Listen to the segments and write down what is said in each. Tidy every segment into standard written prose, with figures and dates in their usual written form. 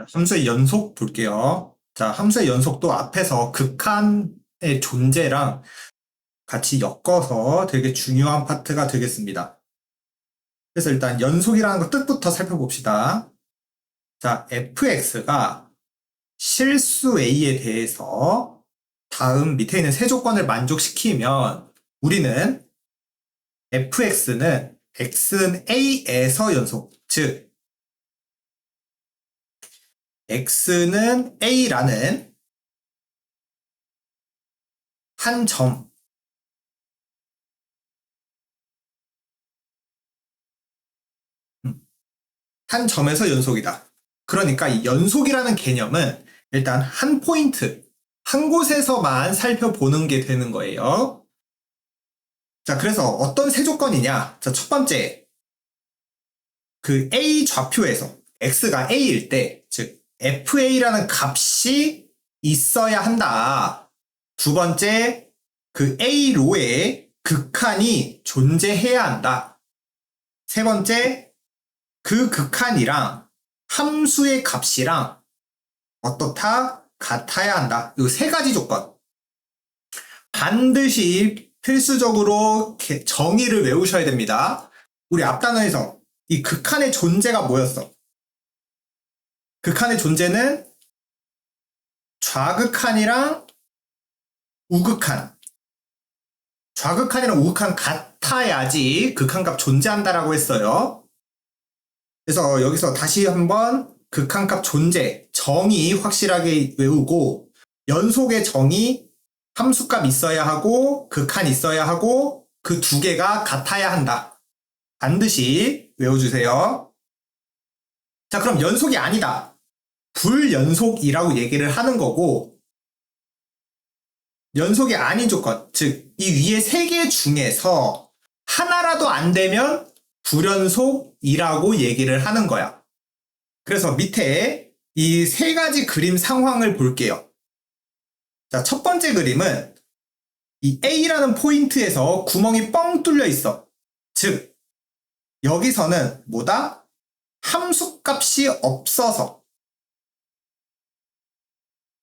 함수의 연속 볼게요. 자, 함수의 연속도 앞에서 극한의 존재랑 같이 엮어서 되게 중요한 파트가 되겠습니다. 그래서 일단 연속이라는 거 뜻부터 살펴봅시다. 자, fx가 실수 a에 대해서 다음 밑에 있는 세 조건을 만족시키면 우리는 fx는 x는 a에서 연속, 즉 x는 a라는 한 점, 한 점에서 연속이다. 그러니까 이 연속이라는 개념은 일단 한 포인트, 한 곳에서만 살펴보는 게 되는 거예요. 자, 그래서 어떤 세 조건이냐? 자, 첫 번째, 그 A 좌표에서 X가 A일 때, 즉, FA라는 값이 있어야 한다. 두 번째, 그 A로에 극한이 존재해야 한다. 세 번째, 그 극한이랑 함수의 값이랑 어떻다? 같아야 한다. 이 세 가지 조건. 반드시 필수적으로 정의를 외우셔야 됩니다. 우리 앞 단어에서 이 극한의 존재가 뭐였어? 극한의 존재는 좌극한이랑 우극한. 좌극한이랑 우극한 같아야지 극한값 존재한다라고 했어요. 그래서 여기서 다시 한번 극한값 존재, 정의 확실하게 외우고 연속의 정의, 함수값 있어야 하고 극한 있어야 하고 그 두 개가 같아야 한다. 반드시 외워주세요. 자, 그럼 연속이 아니다. 불연속이라고 얘기를 하는 거고 연속이 아닌 조건, 즉 이 위에 세 개 중에서 하나라도 안 되면 불연속이라고 얘기를 하는 거야. 그래서 밑에 이 세 가지 그림 상황을 볼게요. 자, 첫 번째 그림은 이 A라는 포인트에서 구멍이 뻥 뚫려 있어. 즉, 여기서는 뭐다? 함수값이 없어서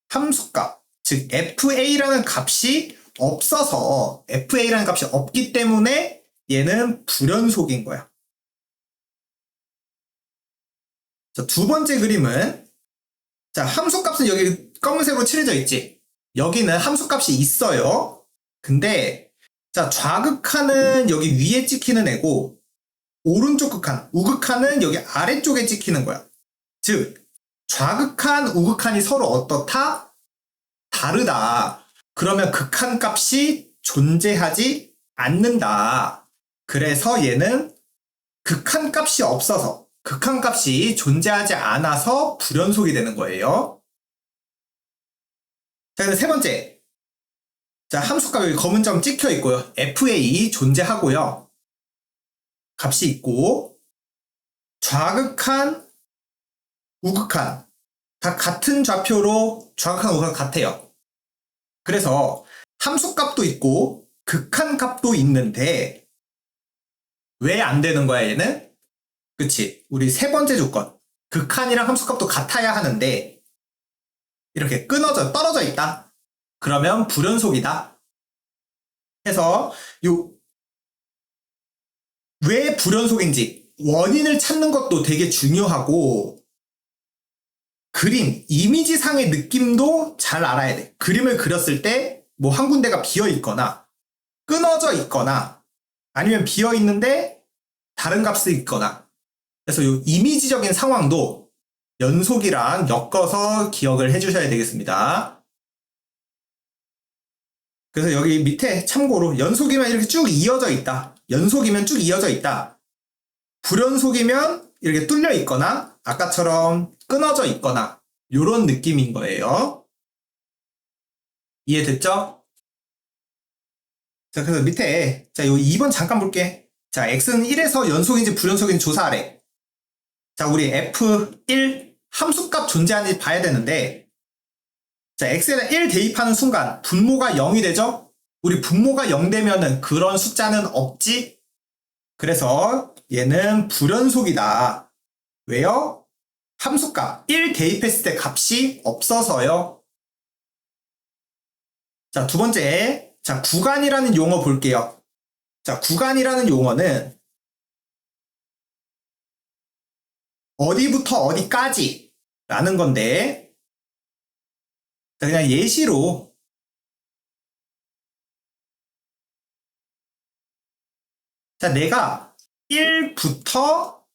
함수값, 즉 FA라는 값이 없어서 FA라는 값이 없기 때문에 얘는 불연속인 거야. 자, 두 번째 그림은 자, 함수값은 여기 검은색으로 칠해져 있지. 여기는 함수값이 있어요. 근데 자, 좌극한은 여기 위에 찍히는 애고 오른쪽 극한, 우극한은 여기 아래쪽에 찍히는 거야. 즉 좌극한, 우극한이 서로 어떻다? 다르다. 그러면 극한값이 존재하지 않는다. 그래서 얘는 극한값이 없어서 극한값이 존재하지 않아서 불연속이 되는 거예요. 자, 그럼 세 번째. 자, 함수값 여기 검은 점 찍혀 있고요. FA 존재하고요. 값이 있고 좌극한, 우극한 다 같은 좌표로 좌극한, 우극한 같아요. 그래서 함수값도 있고 극한값도 있는데 왜 안 되는 거야 얘는? 그치? 우리 세 번째 조건 극한이랑 함수값도 같아야 하는데 이렇게 끊어져 떨어져 있다. 그러면 불연속이다. 해서 왜 불연속인지 원인을 찾는 것도 되게 중요하고 그림, 이미지상의 느낌도 잘 알아야 돼. 그림을 그렸을 때 뭐 한 군데가 비어 있거나 끊어져 있거나 아니면 비어 있는데 다른 값이 있거나 그래서 이 이미지적인 상황도 연속이랑 엮어서 기억을 해주셔야 되겠습니다. 그래서 여기 밑에 참고로 연속이면 이렇게 쭉 이어져 있다. 연속이면 쭉 이어져 있다. 불연속이면 이렇게 뚫려 있거나 아까처럼 끊어져 있거나 이런 느낌인 거예요. 이해됐죠? 자, 그래서 밑에 자, 요 2번 잠깐 볼게. 자, x는 1에서 연속인지 불연속인지 조사하래. 자, 우리 f1 함수값 존재하는지 봐야 되는데 자, x에다 1 대입하는 순간 분모가 0이 되죠? 우리 분모가 0 되면은 그런 숫자는 없지? 그래서 얘는 불연속이다. 왜요? 함수값 1 대입했을 때 값이 없어서요. 자, 두 번째. 자, 구간이라는 용어 볼게요. 자, 구간이라는 용어는 어디부터 어디까지 라는 건데, 자, 그냥 예시로 자, 내가 1부터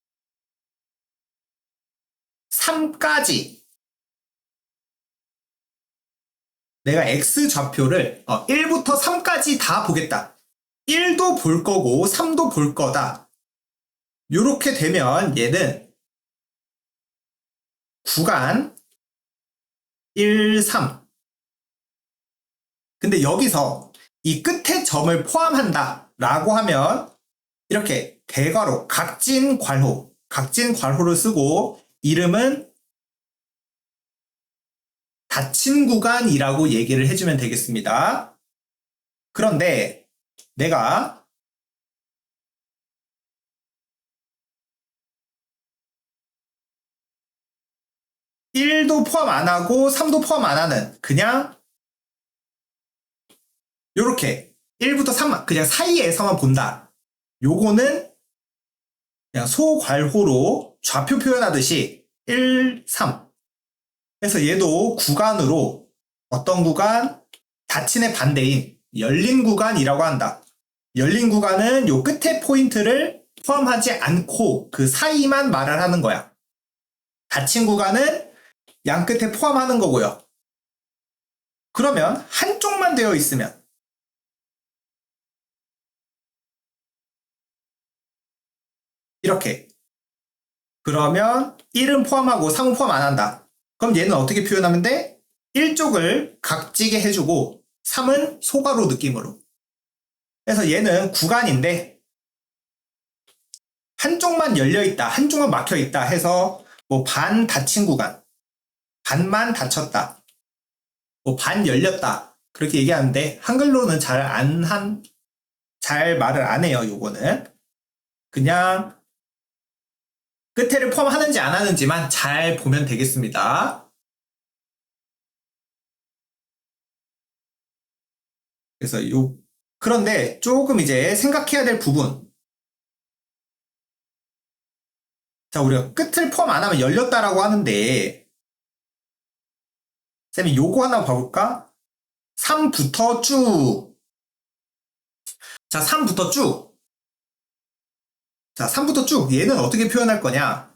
3까지 내가 x좌표를 1부터 3까지 다 보겠다. 1도 볼 거고 3도 볼 거다. 이렇게 되면 얘는 구간 1, 3. 근데 여기서 이 끝에 점을 포함한다 라고 하면 이렇게 대괄호, 각진 괄호를 쓰고 이름은 닫힌 구간이라고 얘기를 해주면 되겠습니다. 그런데 내가 (1도) 포함 안 하고 (3도) 포함 안 하는 그냥 요렇게 1부터 3 그냥 사이에서만 본다. 요거는 그냥 소괄호로 좌표 표현하듯이 1, 3. 그래서 얘도 구간으로 어떤 구간? 닫힌의 반대인 열린 구간이라고 한다. 열린 구간은 요 끝에 포인트를 포함하지 않고 그 사이만 말을 하는 거야. 닫힌 구간은 양 끝에 포함하는 거고요. 그러면 한쪽만 되어 있으면 이렇게 그러면 1은 포함하고 3은 포함 안 한다. 그럼 얘는 어떻게 표현하면 돼? 1쪽을 각지게 해주고 3은 소괄호 느낌으로. 그래서 얘는 구간인데 한쪽만 열려있다, 한쪽만 막혀있다 해서 뭐 반 닫힌 구간, 반만 닫혔다, 뭐 반 열렸다 그렇게 얘기하는데 한글로는 잘 말을 안 해요. 요거는 그냥 끝에를 포함하는지 안 하는지만 잘 보면 되겠습니다. 그래서 그런데 조금 이제 생각해야 될 부분. 자, 우리가 끝을 포함 안 하면 열렸다라고 하는데, 쌤이 요거 하나 봐볼까? 3부터 쭉. 자, 3부터 쭉. 자, 3부터 쭉. 얘는 어떻게 표현할 거냐?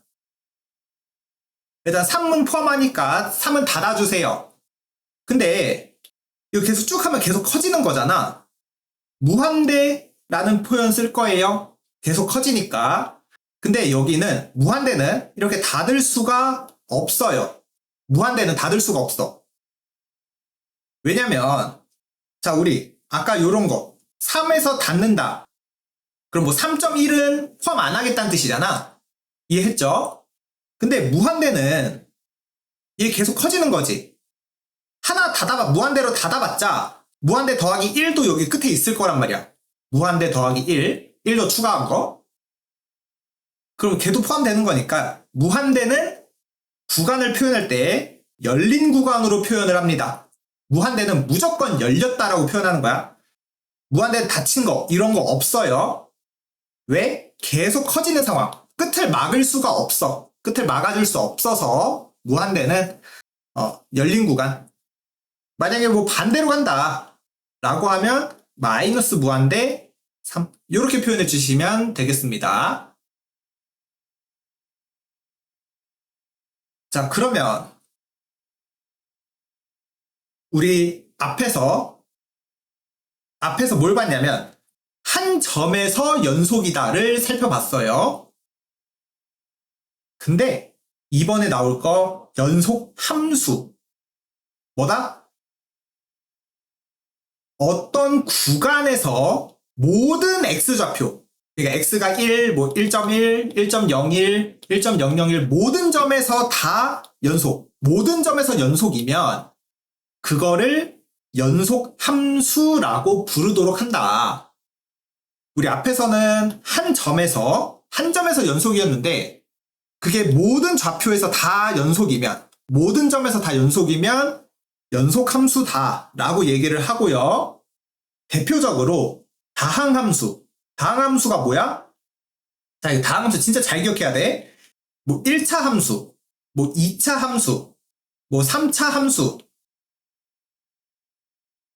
일단 3은 포함하니까 3은 닫아주세요. 근데 이거 계속 쭉 하면 계속 커지는 거잖아. 무한대라는 표현 쓸 거예요. 계속 커지니까. 근데 여기는 무한대는 이렇게 닫을 수가 없어요. 무한대는 닫을 수가 없어. 왜냐면 자, 우리 아까 요런 거 3에서 닫는다. 그럼 뭐 3.1은 포함 안 하겠다는 뜻이잖아. 이해했죠? 근데 무한대는 이게 계속 커지는 거지. 하나 무한대로 닫아봤자 무한대 더하기 1도 여기 끝에 있을 거란 말이야. 무한대 더하기 1도 추가한 거. 그럼 걔도 포함되는 거니까 무한대는 구간을 표현할 때 열린 구간으로 표현을 합니다. 무한대는 무조건 열렸다라고 표현하는 거야. 무한대는 닫힌 거 이런 거 없어요. 왜? 계속 커지는 상황. 끝을 막을 수가 없어. 끝을 막아줄 수 없어서 무한대는 열린 구간. 만약에 뭐 반대로 간다 라고 하면 마이너스 무한대 3 이렇게 표현해 주시면 되겠습니다. 자, 그러면 우리 앞에서 뭘 봤냐면 한 점에서 연속이다를 살펴봤어요. 근데 이번에 나올 거 연속 함수. 뭐다? 어떤 구간에서 모든 x좌표, 그러니까 x가 1, 뭐 1.1, 1.01, 1.001 모든 점에서 다 연속, 모든 점에서 연속이면 그거를 연속 함수라고 부르도록 한다. 우리 앞에서는 한 점에서 연속이었는데 그게 모든 좌표에서 다 연속이면, 모든 점에서 다 연속이면 연속함수다 라고 얘기를 하고요. 대표적으로 다항함수. 다항함수가 뭐야? 자, 이 다항함수 진짜 잘 기억해야 돼. 뭐 1차 함수, 뭐 2차 함수, 뭐 3차 함수,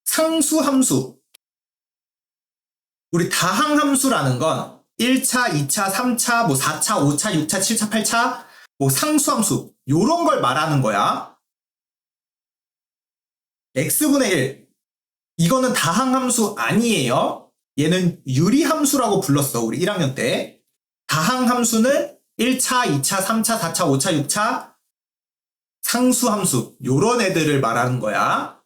상수함수. 우리 다항함수라는 건 1차, 2차, 3차, 뭐 4차, 5차, 6차, 7차, 8차, 뭐 상수함수 요런 걸 말하는 거야. x분의 1 이거는 다항함수 아니에요. 얘는 유리함수라고 불렀어. 우리 1학년 때. 다항함수는 1차, 2차, 3차, 4차, 5차, 6차 상수함수 요런 애들을 말하는 거야.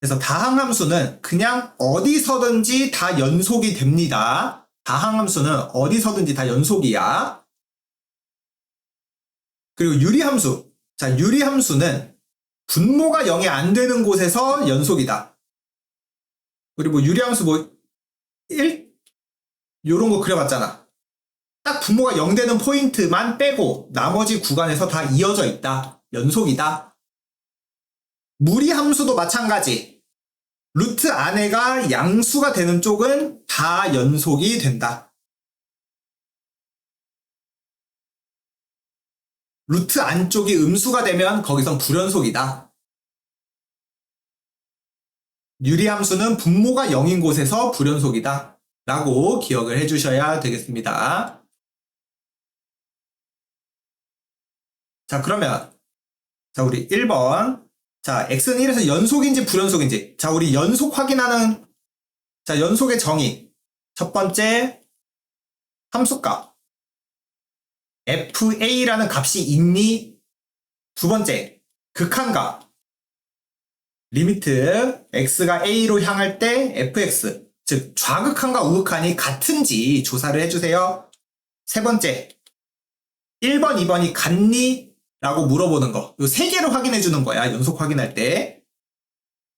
그래서 다항함수는 그냥 어디서든지 다 연속이 됩니다. 다항함수는 어디서든지 다 연속이야. 그리고 유리함수. 자, 유리함수는 분모가 0이 안 되는 곳에서 연속이다. 그리고 뭐 유리함수 뭐 1? 요런 거 그려봤잖아. 딱 분모가 0 되는 포인트만 빼고 나머지 구간에서 다 이어져 있다. 연속이다. 무리함수도 마찬가지. 루트 안에가 양수가 되는 쪽은 다 연속이 된다. 루트 안쪽이 음수가 되면 거기선 불연속이다. 유리함수는 분모가 0인 곳에서 불연속이다. 라고 기억을 해주셔야 되겠습니다. 자, 그러면 자, 우리 1번. 자, x는 1에서 연속인지 불연속인지. 자, 우리 연속 확인하는 자, 연속의 정의. 첫 번째 함수값. fa라는 값이 있니? 두 번째, 극한값. 리미트 x가 a로 향할 때 fx. 즉, 좌극한과 우극한이 같은지 조사를 해주세요. 세 번째, 1번, 2번이 같니? 라고 물어보는 거. 이 세 개를 확인해 주는 거야. 연속 확인할 때.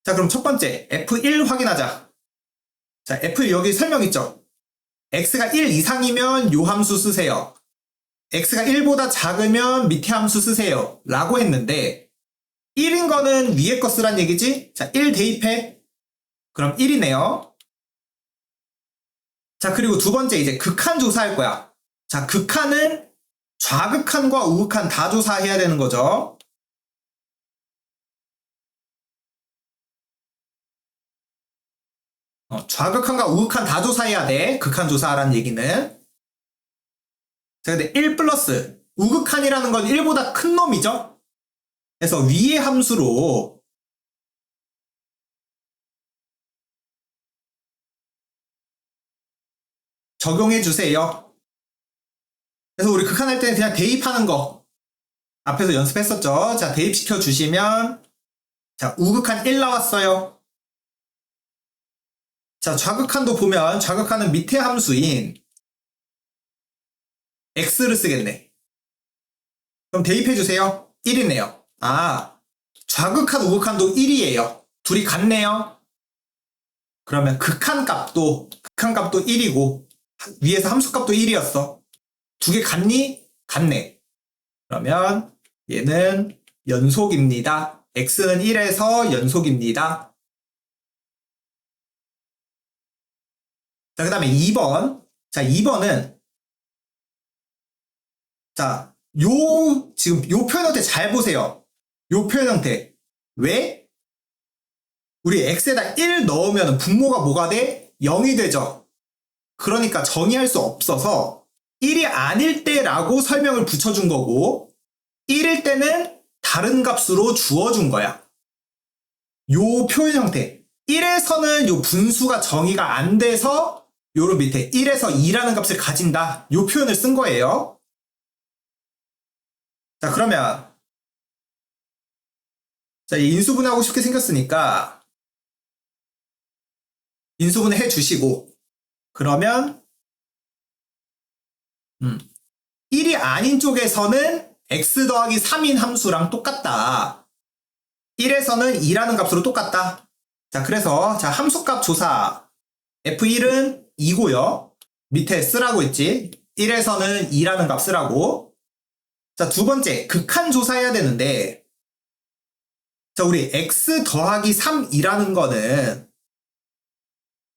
자, 그럼 첫 번째, f1 확인하자. 자, f1 여기 설명 있죠? x가 1 이상이면 요 함수 쓰세요. x가 1보다 작으면 밑에 함수 쓰세요. 라고 했는데 1인 거는 위에 거 쓰란 얘기지? 자, 1 대입해. 그럼 1이네요. 자, 그리고 두 번째 이제 극한 조사할 거야. 자, 극한은 좌극한과 우극한 다 조사해야 되는 거죠. 좌극한과 우극한 다 조사해야 돼. 극한 조사하라는 얘기는. 자, 근데 1 플러스 우극한이라는 건 1보다 큰 놈이죠? 그래서 위의 함수로 적용해 주세요. 그래서 우리 극한할 때는 그냥 대입하는 거 앞에서 연습했었죠. 자, 대입시켜 주시면 자, 우극한 1 나왔어요. 자, 좌극한도 보면 좌극한은 밑에 함수인 x를 쓰겠네. 그럼 대입해 주세요. 1이네요. 아, 좌극한 우극한도 1이에요. 둘이 같네요. 그러면 극한값도 1이고 위에서 함수값도 1이었어. 두 개 같니? 같네. 그러면 얘는 연속입니다. x는 1에서 연속입니다. 자, 그 다음에 2번. 자, 2번은 자, 지금 요 표현 형태 잘 보세요. 요 표현 형태. 왜? 우리 x에다 1 넣으면 분모가 뭐가 돼? 0이 되죠. 그러니까 정의할 수 없어서 1이 아닐 때라고 설명을 붙여준 거고 1일 때는 다른 값으로 주어준 거야. 요 표현 형태. 1에서는 요 분수가 정의가 안 돼서 요런 밑에 1에서 2라는 값을 가진다. 요 표현을 쓴 거예요. 자, 그러면 자, 이 인수분해하고 쉽게 생겼으니까 인수분해 해주시고 그러면 1이 아닌 쪽에서는 x 더하기 3인 함수랑 똑같다. 1에서는 2라는 값으로 똑같다. 자, 그래서 자, 함수값 조사 f1은 2고요. 밑에 쓰라고 했지. 1에서는 2라는 값 쓰라고. 자, 두 번째, 극한 조사해야 되는데, 자, 우리 x 더하기 3이라는 거는,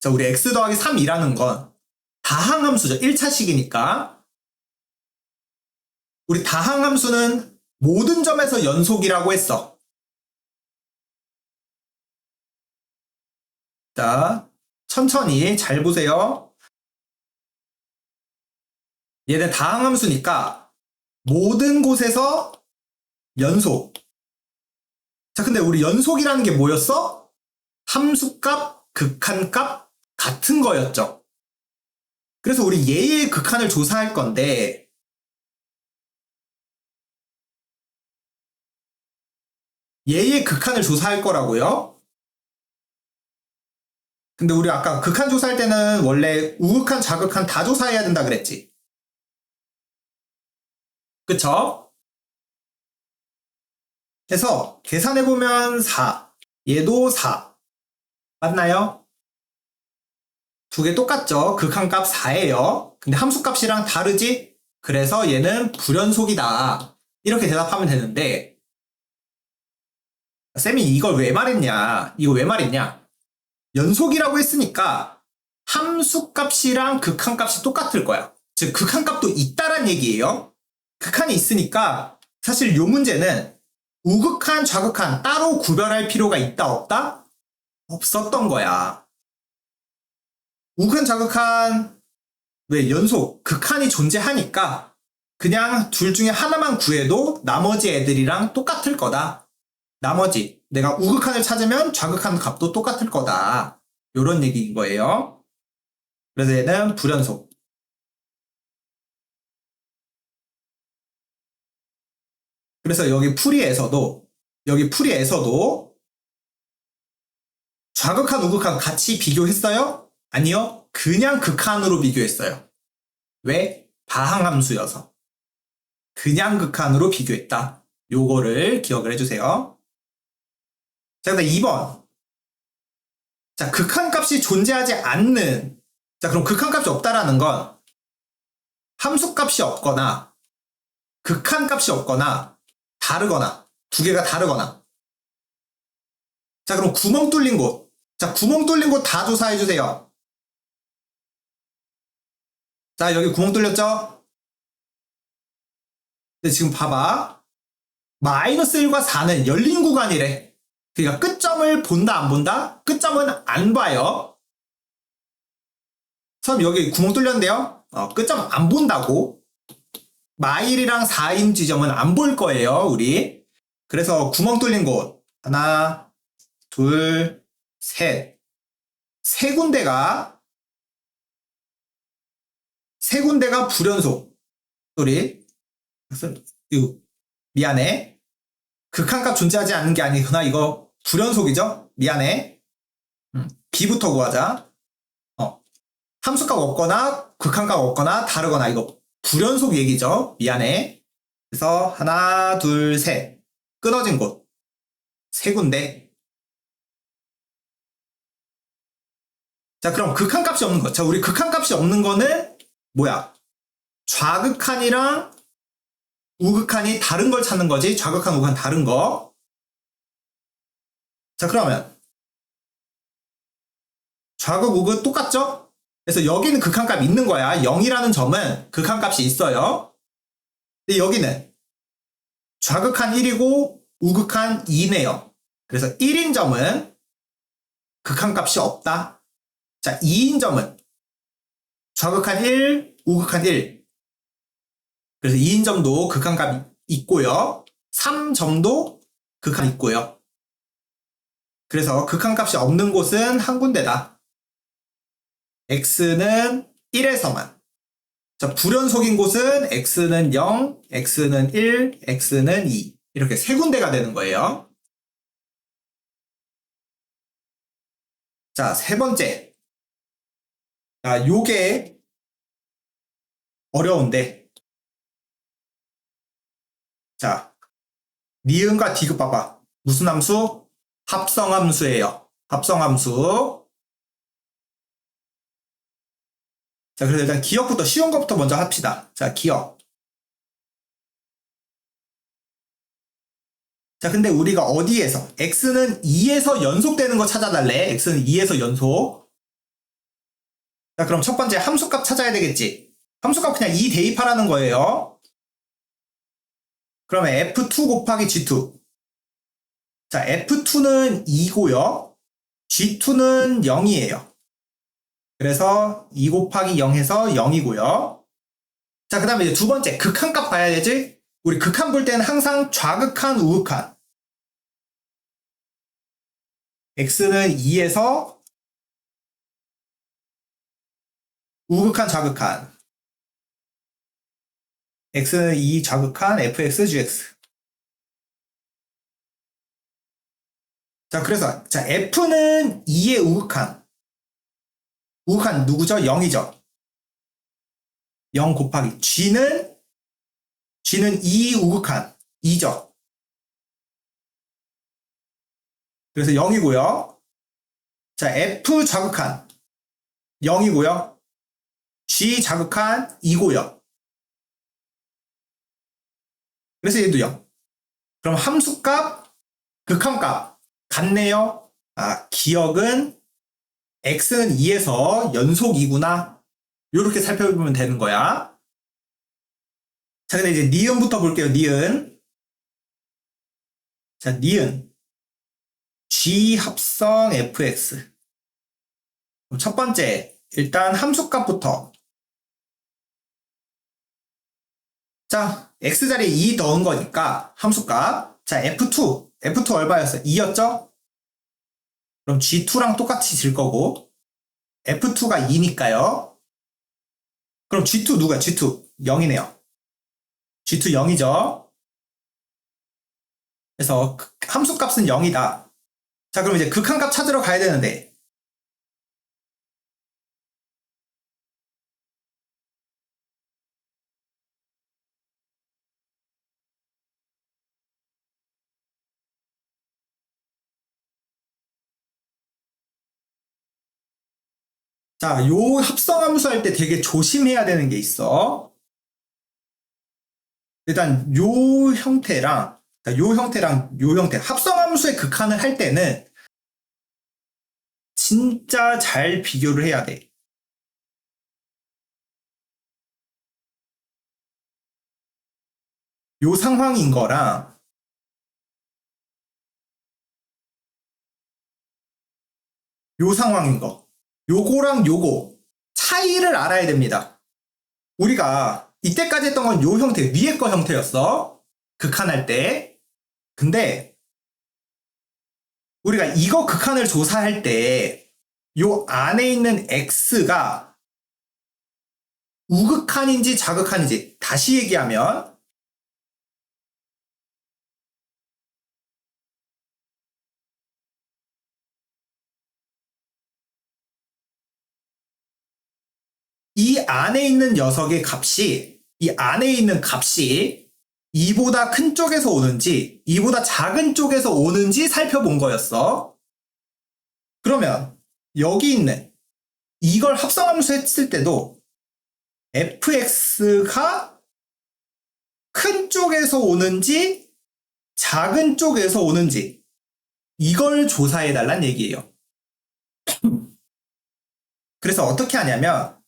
자, 우리 x 더하기 3이라는 건 다항함수죠. 1차식이니까. 우리 다항함수는 모든 점에서 연속이라고 했어. 자, 천천히 잘 보세요. 얘는 다항함수니까 모든 곳에서 연속. 자, 근데 우리 연속이라는 게 뭐였어? 함수값, 극한값 같은 거였죠. 그래서 우리 얘의 극한을 조사할 건데, 얘의 극한을 조사할 거라고요? 근데 우리 아까 극한 조사할 때는 원래 우극한, 좌극한 다 조사해야 된다 그랬지. 그쵸? 그래서 계산해보면 4, 얘도 4. 맞나요? 두 개 똑같죠? 극한값 4예요. 근데 함수값이랑 다르지? 그래서 얘는 불연속이다. 이렇게 대답하면 되는데, 쌤이 이걸 왜 말했냐? 이거 왜 말했냐? 연속이라고 했으니까 함수값이랑 극한값이 똑같을 거야. 즉 극한값도 있다란 얘기예요. 극한이 있으니까 사실 이 문제는 우극한, 좌극한 따로 구별할 필요가 있다 없다? 없었던 거야. 우극한, 좌극한 왜 연속, 극한이 존재하니까 그냥 둘 중에 하나만 구해도 나머지 애들이랑 똑같을 거다. 나머지 내가 우극한을 찾으면 좌극한 값도 똑같을 거다. 이런 얘기인 거예요. 그래서 얘는 불연속. 그래서 여기 풀이에서도 좌극한, 우극한 같이 비교했어요? 아니요. 그냥 극한으로 비교했어요. 왜? 다항함수여서. 그냥 극한으로 비교했다. 요거를 기억을 해주세요. 자, 그다음 2번. 자, 극한값이 존재하지 않는. 자, 그럼 극한값이 없다라는 건 함수값이 없거나 극한값이 없거나 다르거나 두 개가 다르거나. 자, 그럼 구멍 뚫린 곳. 자, 구멍 뚫린 곳 다 조사해주세요. 자, 여기 구멍 뚫렸죠? 근데 지금 봐봐. 마이너스 1과 4는 열린 구간이래. 그러니까 끝점을 본다, 안 본다? 끝점은 안 봐요. 처음 여기 구멍 뚫렸는데요? 끝점 안 본다고. 마일이랑 4인 지점은 안 볼 거예요, 우리. 그래서 구멍 뚫린 곳. 하나, 둘, 셋. 세 군데가 불연속. 우리. 이거 미안해. 극한값 존재하지 않는 게 아니구나. 이거 불연속이죠? 미안해. B부터 구하자. 함수값 없거나 극한값 없거나 다르거나 이거 불연속 얘기죠. 미안해. 그래서 하나, 둘, 셋. 끊어진 곳. 세 군데. 자, 그럼 극한값이 없는 것. 자, 우리 극한값이 없는 거는 뭐야? 좌극한이랑 우극한이 다른 걸 찾는 거지. 좌극한, 우극한 다른 거. 자, 그러면 좌극, 우극 똑같죠? 그래서 여기는 극한값 있는 거야. 0이라는 점은 극한값이 있어요. 근데 여기는 좌극한 1이고 우극한 2네요. 그래서 1인 점은 극한값이 없다. 자, 2인 점은 좌극한 1, 우극한 1. 그래서 2인 점도 극한값 있고요. 3점도 극한 있고요. 그래서 극한값이 없는 곳은 한 군데다. x는 1에서만. 자, 불연속인 곳은 x는 0, x는 1, x는 2. 이렇게 세 군데가 되는 거예요. 자, 세 번째. 자, 요게 어려운데. 자, 니은과 디귿 봐봐. 무슨 함수? 합성함수예요. 합성함수. 자, 그래서 일단 기억부터 쉬운 것부터 먼저 합시다. 자, 기억. 자, 근데 우리가 어디에서? x는 2에서 연속되는 거 찾아달래. x는 2에서 연속. 자, 그럼 첫 번째 함수값 찾아야 되겠지. 함수값 그냥 2 대입하라는 거예요. 그러면 f2 곱하기 g2. 자, f2는 2고요. g2는 0이에요. 그래서 2 곱하기 0 해서 0이고요. 자, 그 다음에 이제 두 번째 극한값 봐야 되지? 우리 극한 볼 때는 항상 좌극한, 우극한. x는 2에서 우극한, 좌극한. x는 2 좌극한 fx, gx. 자, 그래서 자 f는 2의 우극한. 우극한 누구죠? 0이죠. 0 곱하기 g는 2 우극한 2죠. 그래서 0이고요. 자, f 좌극한 0이고요. g 좌극한 2고요. 그래서 얘도 0. 그럼 함수값, 극한값 같네요. 아, 기억은 x는 2에서 연속 2구나. 이렇게 살펴보면 되는 거야. 자, 근데 이제 니은부터 볼게요. 니은. 자, 니은. g 합성 fx. 그럼 첫 번째, 일단 함수값부터. 자, x자리에 2 넣은 거니까 함수값. 자, f2. f2 얼마였어요? 2였죠? 그럼 g2랑 똑같이 질 거고 f2가 2니까요. 그럼 g2 누가? g2 0이네요. g2 0이죠. 그래서 함수값은 0이다. 자, 그럼 이제 극한값 찾으러 가야 되는데 자, 요 합성함수 할 때 되게 조심해야 되는 게 있어. 일단 요 형태랑 요 형태 합성함수의 극한을 할 때는 진짜 잘 비교를 해야 돼. 요 상황인 거랑 요 상황인 거. 요거랑 요거 차이를 알아야 됩니다. 우리가 이때까지 했던 건 요 형태, 위에 거 형태였어. 극한할 때. 근데 우리가 이거 극한을 조사할 때 요 안에 있는 x가 우극한인지 좌극한인지 다시 얘기하면 이 안에 있는 녀석의 값이 이 안에 있는 값이 이보다 큰 쪽에서 오는지 이보다 작은 쪽에서 오는지 살펴본 거였어. 그러면 여기 있는 이걸 합성함수 했을 때도 fx가 큰 쪽에서 오는지 작은 쪽에서 오는지 이걸 조사해 달란 얘기예요. 그래서 어떻게 하냐면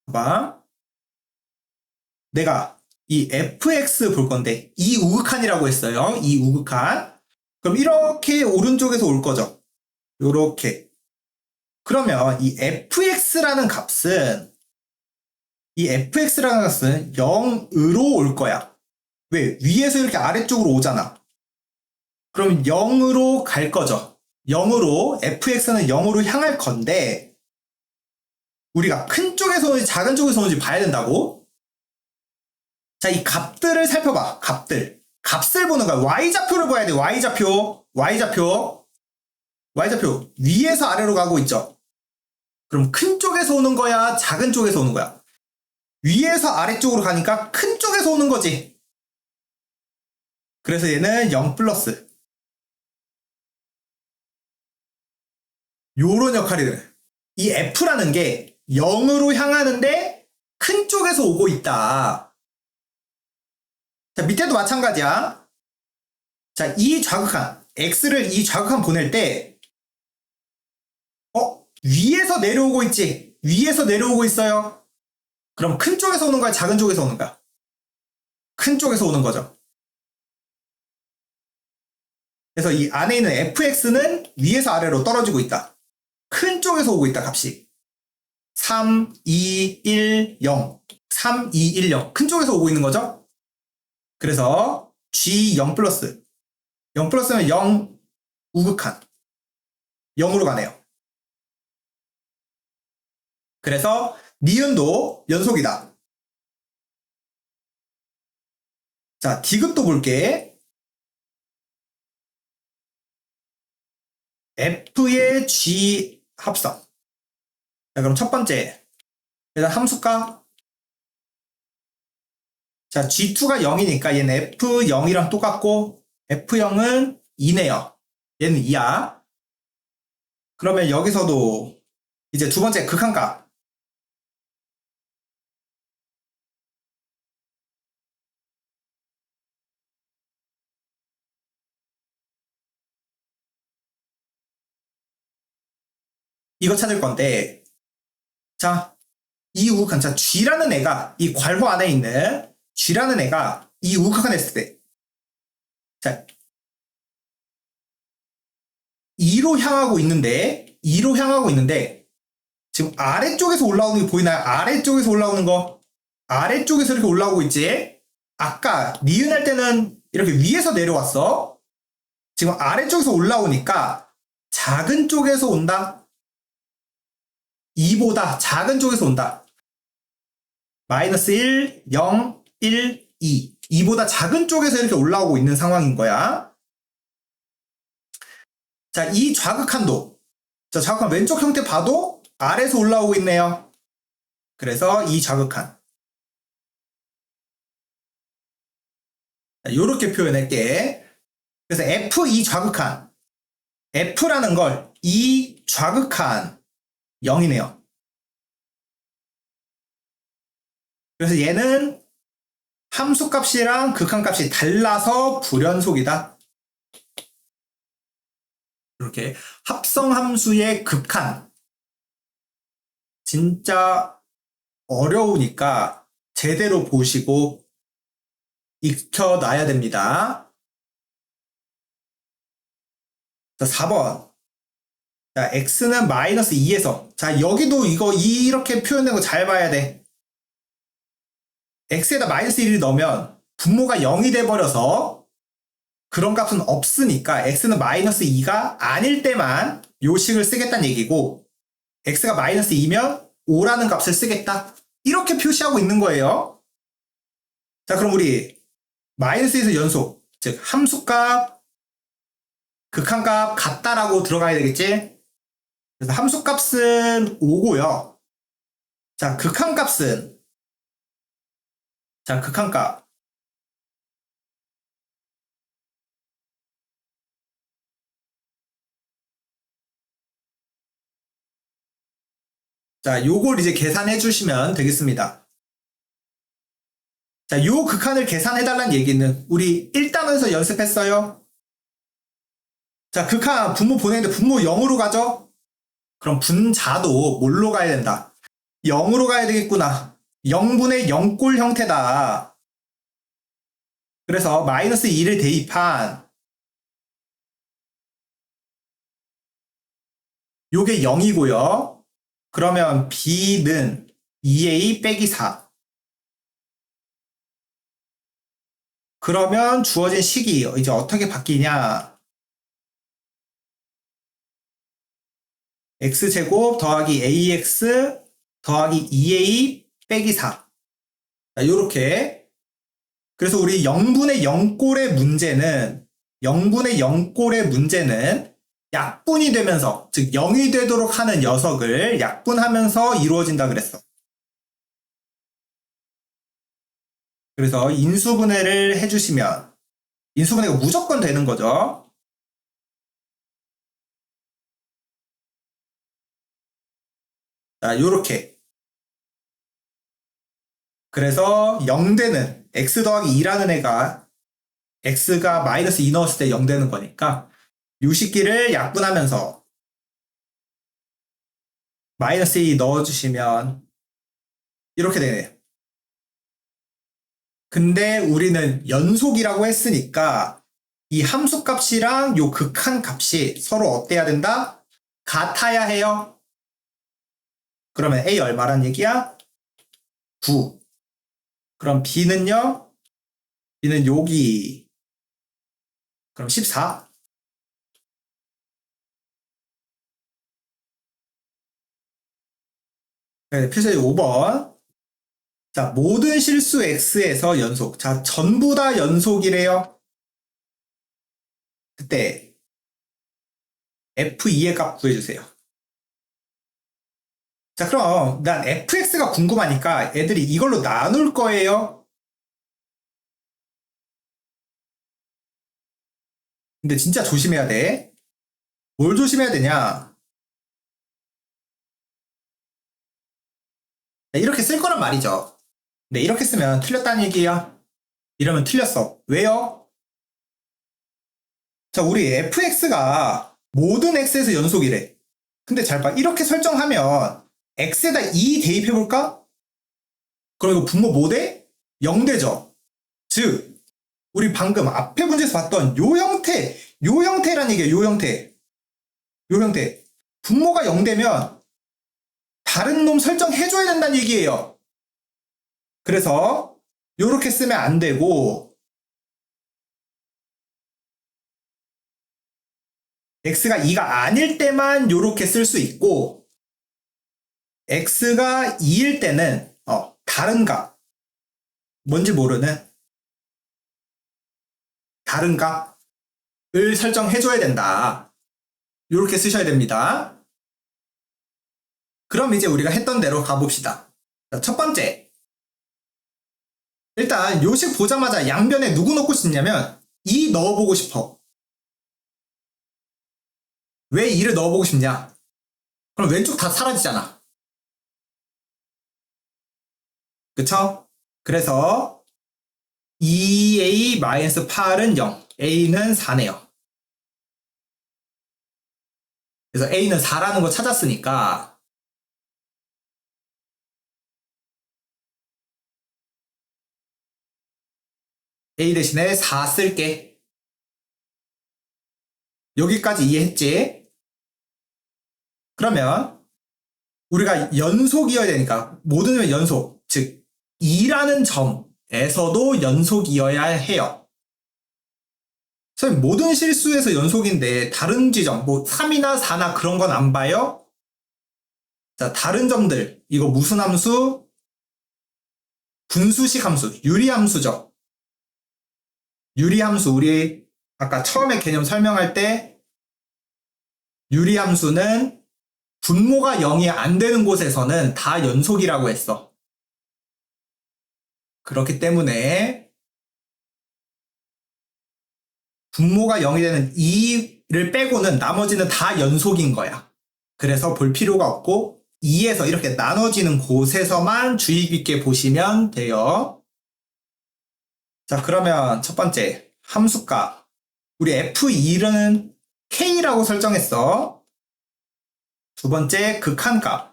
봐봐. 내가 이 fx 볼 건데 이 우극한이라고 했어요. 이 우극한. 그럼 이렇게 오른쪽에서 올 거죠. 요렇게. 그러면 이 fx라는 값은 0으로 올 거야. 왜? 위에서 이렇게 아래쪽으로 오잖아. 그럼 0으로 갈 거죠. 0으로 fx는 0으로 향할 건데 우리가 큰 쪽에서 오는지 작은 쪽에서 오는지 봐야 된다고. 자, 이 값들을 살펴봐. 값을 보는 거야. y좌표를 봐야 돼. y좌표 위에서 아래로 가고 있죠. 그럼 큰 쪽에서 오는 거야? 작은 쪽에서 오는 거야? 위에서 아래쪽으로 가니까 큰 쪽에서 오는 거지. 그래서 얘는 0 플러스. 요런 역할이들. 이 f라는 게 0으로 향하는데 큰 쪽에서 오고 있다. 자, 밑에도 마찬가지야. 자, 이 좌극한, x를 이 좌극한 보낼 때, 위에서 내려오고 있지? 위에서 내려오고 있어요. 그럼 큰 쪽에서 오는 거야? 작은 쪽에서 오는 거야? 큰 쪽에서 오는 거죠. 그래서 이 안에 있는 fx는 위에서 아래로 떨어지고 있다. 큰 쪽에서 오고 있다, 값이. 3, 2, 1, 0. 3, 2, 1, 0. 큰 쪽에서 오고 있는 거죠? 그래서 G 0 플러스. 0 플러스는 0 우극한. 0으로 가네요. 그래서 니은도 연속이다. 자, 디귿도 볼게. F의 G 합성. 자, 그럼 첫 번째. 일단 함수값. 자, G2가 0이니까 얘는 F0이랑 똑같고, F0은 2네요. 얘는 2야. 그러면 여기서도 이제 두 번째 극한값. 이거 찾을 건데, 자, 이 우극한, 자, G라는 애가, 이 괄호 안에 있는 G라는 애가 이 우극한 했을 때, 자, 2로 향하고 있는데, 2로 향하고 있는데, 지금 아래쪽에서 올라오는 게 보이나요? 아래쪽에서 올라오는 거. 아래쪽에서 이렇게 올라오고 있지? 아까 니은 할 때는 이렇게 위에서 내려왔어. 지금 아래쪽에서 올라오니까 작은 쪽에서 온다. 2보다 작은 쪽에서 온다. 마이너스 1, 0, 1, 2. 2보다 작은 쪽에서 이렇게 올라오고 있는 상황인 거야. 자, 이 좌극한도. 자, 좌극한 왼쪽 형태 봐도 아래에서 올라오고 있네요. 그래서 이 좌극한. 이렇게 표현할게. 그래서 F 이 좌극한. F라는 걸 이 좌극한 0이네요. 그래서 얘는 함수값이랑 극한값이 달라서 불연속이다. 이렇게 합성함수의 극한. 진짜 어려우니까 제대로 보시고 익혀놔야 됩니다. 자, 4번. 자, x는 마이너스 2에서. 자, 여기도 이거 이렇게 표현된 거 잘 봐야 돼. x에다 마이너스 1을 넣으면 분모가 0이 돼버려서 그런 값은 없으니까 x는 마이너스 2가 아닐 때만 요 식을 쓰겠다는 얘기고, x가 마이너스 2면 5라는 값을 쓰겠다. 이렇게 표시하고 있는 거예요. 자, 그럼 우리 마이너스에서 연속, 즉 함수값, 극한값 같다라고 들어가야 되겠지? 그래서 함수값은 5고요. 자, 극한값은, 자, 극한값. 자, 요걸 이제 계산해 주시면 되겠습니다. 자, 요 극한을 계산해달라는 얘기는 우리 1단원에서 연습했어요. 자, 극한 분모 보내는데 분모 0으로 가죠? 그럼 분자도 뭘로 가야 된다? 0으로 가야 되겠구나. 0분의 0꼴 형태다. 그래서 마이너스 2를 대입한 요게 0이고요. 그러면 b는 2a 빼기 4. 그러면 주어진 식이 이제 어떻게 바뀌냐? x제곱 더하기 ax 더하기 2a 빼기 4. 자, 요렇게. 그래서 우리 0분의 0꼴의 문제는 0분의 0꼴의 문제는 약분이 되면서, 즉 0이 되도록 하는 녀석을 약분하면서 이루어진다 그랬어. 그래서 인수분해를 해주시면 인수분해가 무조건 되는 거죠. 자, 요렇게 그래서 0되는 x 더하기 2라는 애가 x가 마이너스 2 넣었을 때 0 되는 거니까 요 식기를 약분하면서 마이너스 2 넣어주시면 이렇게 되네요. 근데 우리는 연속이라고 했으니까 이 함수값이랑 요 극한값이 서로 어때야 된다? 같아야 해요. 그러면 A 얼마란 얘기야? 9. 그럼 B는요? B는 여기. 그럼 14. 네, 표시 5번. 자, 모든 실수 X에서 연속. 자, 전부 다 연속이래요. 그때 F2의 값 구해주세요. 자, 그럼 난 fx가 궁금하니까 애들이 이걸로 나눌 거예요. 근데 진짜 조심해야 돼. 뭘 조심해야 되냐? 네, 이렇게 쓸 거란 말이죠. 근데 이렇게 쓰면 틀렸다는 얘기야. 이러면 틀렸어. 왜요? 자, 우리 fx가 모든 x에서 연속이래. 근데 잘 봐. 이렇게 설정하면 x에다 2 대입해볼까? 그럼 이거 분모 뭐 돼? 0 되죠? 즉, 우리 방금 앞에 문제에서 봤던 요 형태란 얘기예요. 요 형태. 분모가 0 되면 다른 놈 설정해줘야 된다는 얘기예요. 그래서 요렇게 쓰면 안 되고 x가 2가 아닐 때만 요렇게 쓸 수 있고 x가 2일 때는 다른 값 뭔지 모르는 다른 값을 설정해줘야 된다. 요렇게 쓰셔야 됩니다. 그럼 이제 우리가 했던 대로 가봅시다. 자, 첫 번째, 일단 요식 보자마자 양변에 누구 넣고 싶냐면 2 넣어보고 싶어. 왜 2를 넣어보고 싶냐? 그럼 왼쪽 다 사라지잖아. 그쵸? 그래서 2a-8은 0, a는 4네요. 그래서 a는 4라는 거 찾았으니까 a 대신에 4 쓸게. 여기까지 이해했지? 그러면 우리가 연속이어야 되니까 모든 연속, 즉 2라는 점에서도 연속이어야 해요. 선생님, 모든 실수에서 연속인데 다른 지점, 뭐 3이나 4나 그런 건 안 봐요? 자, 다른 점들, 이거 무슨 함수? 분수식 함수, 유리함수죠. 유리함수, 우리 아까 처음에 개념 설명할 때 유리함수는 분모가 0이 안 되는 곳에서는 다 연속이라고 했어. 그렇기 때문에 분모가 0이 되는 2를 빼고는 나머지는 다 연속인 거야. 그래서 볼 필요가 없고 2에서 이렇게 나눠지는 곳에서만 주의 깊게 보시면 돼요. 자, 그러면 첫 번째 함수값. 우리 f2는 k라고 설정했어. 두 번째 극한값.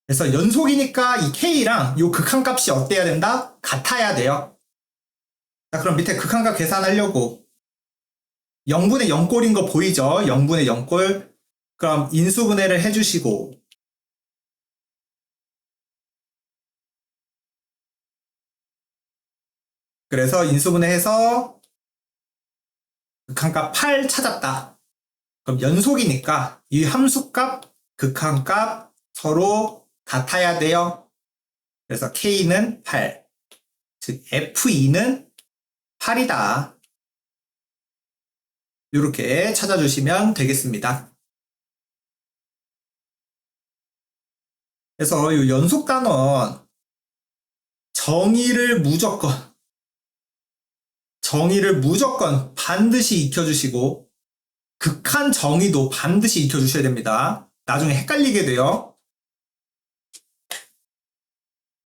그래서 연속이니까 이 k랑 이 극한값이 어때야 된다? 같아야 돼요. 자, 그럼 밑에 극한값 계산하려고 0분의 0꼴인 거 보이죠? 0분의 0꼴. 그럼 인수분해를 해주시고 그래서 인수분해해서 극한값 8 찾았다. 그럼 연속이니까 이 함수값, 극한값 서로 같아야 돼요. 그래서 K는 8. 즉 F2는 8이다. 이렇게 찾아주시면 되겠습니다. 그래서 이 연속 단원 정의를 무조건 반드시 익혀주시고 극한 정의도 반드시 익혀주셔야 됩니다. 나중에 헷갈리게 돼요.